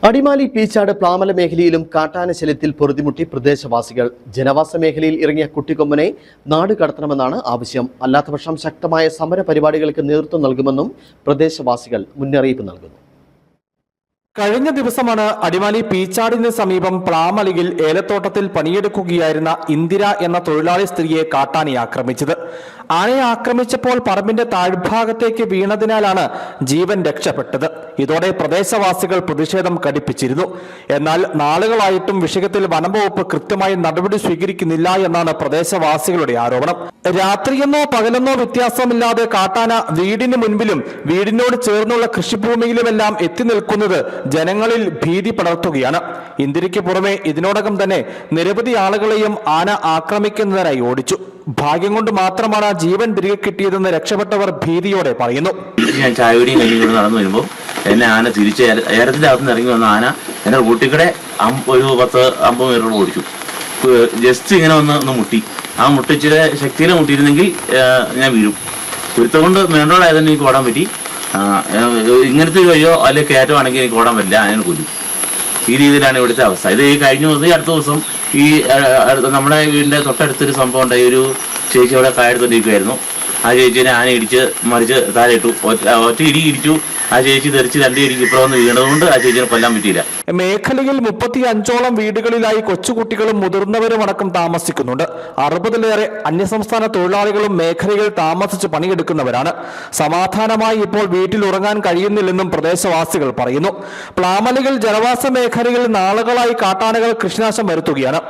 അടിമാലി പീച്ചാട് പ്ലാമല മേഖലയിലും കാട്ടാന ശല്യത്തിൽ പൊറുതിമുട്ടി പ്രദേശവാസികൾ. ജനവാസ മേഖലയിൽ ഇറങ്ങിയ കുട്ടിക്കൊമ്പനെ നാട് കടത്തണമെന്നാണ് ആവശ്യം. അല്ലാത്തപക്ഷം ശക്തമായ സമര പരിപാടികൾക്ക് നേതൃത്വം നൽകുമെന്നും പ്രദേശവാസികൾ മുന്നറിയിപ്പ് നൽകുന്നു. കഴിഞ്ഞ ദിവസമാണ് അടിമാലി പീച്ചാടിന് സമീപം പ്ലാമലയിൽ ഏലത്തോട്ടത്തിൽ പണിയെടുക്കുകയായിരുന്ന ഇന്ദിര എന്ന തൊഴിലാളി സ്ത്രീയെ കാട്ടാന ആക്രമിച്ചത്. ആനയെ ആക്രമിച്ചപ്പോൾ പറമ്പിന്റെ താഴ്ഭാഗത്തേക്ക് വീണതിനാലാണ് ജീവൻ രക്ഷപ്പെട്ടത്. ഇതോടെ പ്രദേശവാസികൾ പ്രതിഷേധം കടുപ്പിച്ചിരുന്നു. എന്നാൽ നാളുകളായിട്ടും വിഷയത്തിൽ വനംവകുപ്പ് കൃത്യമായി നടപടി സ്വീകരിക്കുന്നില്ല എന്നാണ് പ്രദേശവാസികളുടെ ആരോപണം. രാത്രിയെന്നോ പകലെന്നോ വ്യത്യാസമില്ലാതെ കാട്ടാന വീടിന് മുൻപിലും വീടിനോട് ചേർന്നുള്ള കൃഷിഭൂമിയിലുമെല്ലാം എത്തി നിൽക്കുന്നത് ജനങ്ങളിൽ ഭീതി പടർത്തുകയാണ്. ഇന്ദിരയ്ക്ക് പുറമെ ഇതിനോടകം തന്നെ നിരവധി ആളുകളെയും ആന ആക്രമിക്കുന്നതിനായി ഓടിച്ചു. ഭാഗ്യം കൊണ്ട് മാത്രമാണ് ജീവൻ തിരികെ കിട്ടിയതെന്ന് രക്ഷപ്പെട്ടവർ ഭീതിയോടെ പറയുന്നു. ഞാൻ ചായപൊടിയും കഴിഞ്ഞ് നടന്നു വരുമ്പോൾ എന്നെ ആന തിരിച്ച് ഏരത്തിന്റെ അകത്ത് ഇറങ്ങി വന്ന ആന എന്റെ റൂട്ടിക്കടെ ഒരു 10-50 മീറ്റർ ഓടിച്ചു. ജസ്റ്റ് ഇങ്ങനെ ഒന്ന് മുട്ടി. ആ മുട്ടിച്ചിട്ട് ശക്തിയിൽ മുട്ടിയിരുന്നെങ്കിൽ ഞാൻ വീഴും. കുരുത്തം കൊണ്ട് മേണ്ടോടായതുകൊണ്ട് എനിക്ക് ഓടാൻ പറ്റി. ഇങ്ങനത്തെ ഒരു വഴിയോ അല്ലെങ്കിൽ കയറ്റമാണെങ്കിൽ എനിക്ക് ഓടാൻ പറ്റില്ല, അതിനെ കൊല്ലും. ഈ രീതിയിലാണ് ഇവിടുത്തെ അവസ്ഥ. ഇത് ഈ കഴിഞ്ഞ ദിവസം അടുത്ത ദിവസം ഈ നമ്മുടെ വീടിന്റെ തൊട്ടടുത്തൊരു സംഭവം ഉണ്ടായി. ഒരു ചേച്ചി അവിടെ കായെടുത്തോണ്ടിരിക്കുമായിരുന്നു. ആ ചേച്ചിനെ ആന ഇടിച്ച് മറിച്ച് താഴെ ഇട്ടു. ഒറ്റ ഇടി ഇടിച്ചു. ആ ചേച്ചി തെറിച്ച് 2 ഇടിക്ക് ഇപ്പുറം വന്ന് വീണതുകൊണ്ട് ആ ചേച്ചിനെ കൊല്ലാൻ പറ്റിയില്ല. മേഖലയിൽ 35ഓളം വീടുകളിലായി കൊച്ചുകുട്ടികളും മുതിർന്നവരും അടക്കം താമസിക്കുന്നുണ്ട്. 60-ലേറെ അന്യസംസ്ഥാന തൊഴിലാളികളും മേഖലയിൽ താമസിച്ച് പണിയെടുക്കുന്നവരാണ്. സമാധാനമായി ഇപ്പോൾ വീട്ടിൽ ഉറങ്ങാൻ കഴിയുന്നില്ലെന്നും പ്രദേശവാസികൾ പറയുന്നു. പ്ലാമലയിൽ ജനവാസ മേഖലയിൽ നാളുകളായി കാട്ടാനകൾ കൃഷിനാശം വരുത്തുകയാണ്.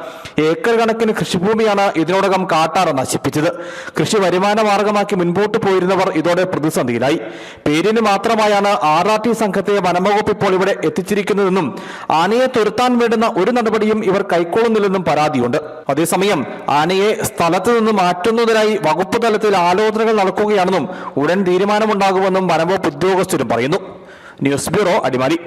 ഏക്കർ കണക്കിന് കൃഷിഭൂമിയാണ് ഇതിനോടകം കാട്ടാന നശിപ്പിച്ചത്. കൃഷി വരുമാന മാർഗമാക്കി മുൻപോട്ട് പോയിരുന്നവർ ഇതോടെ പ്രതിസന്ധിയിലായി. പേരിന് മാത്രമായാണ് RRT സംഘത്തെ വനംവകുപ്പ് ഇപ്പോൾ ഇവിടെ എത്തിച്ചിരിക്കുന്നതെന്നും ആനയെ തുരത്താൻ വേണ്ടുന്ന ഒരു നടപടിയും ഇവർ കൈക്കൊള്ളുന്നില്ലെന്നും പരാതിയുണ്ട്. അതേസമയം ആനയെ സ്ഥലത്ത് നിന്ന് മാറ്റുന്നതിനായി വകുപ്പ് തലത്തിൽ ആലോചനകൾ നടക്കുകയാണെന്നും ഉടൻ തീരുമാനമുണ്ടാകുമെന്നും വനംവകുപ്പ് ഉദ്യോഗസ്ഥരും പറയുന്നു. News bureau, Adimali.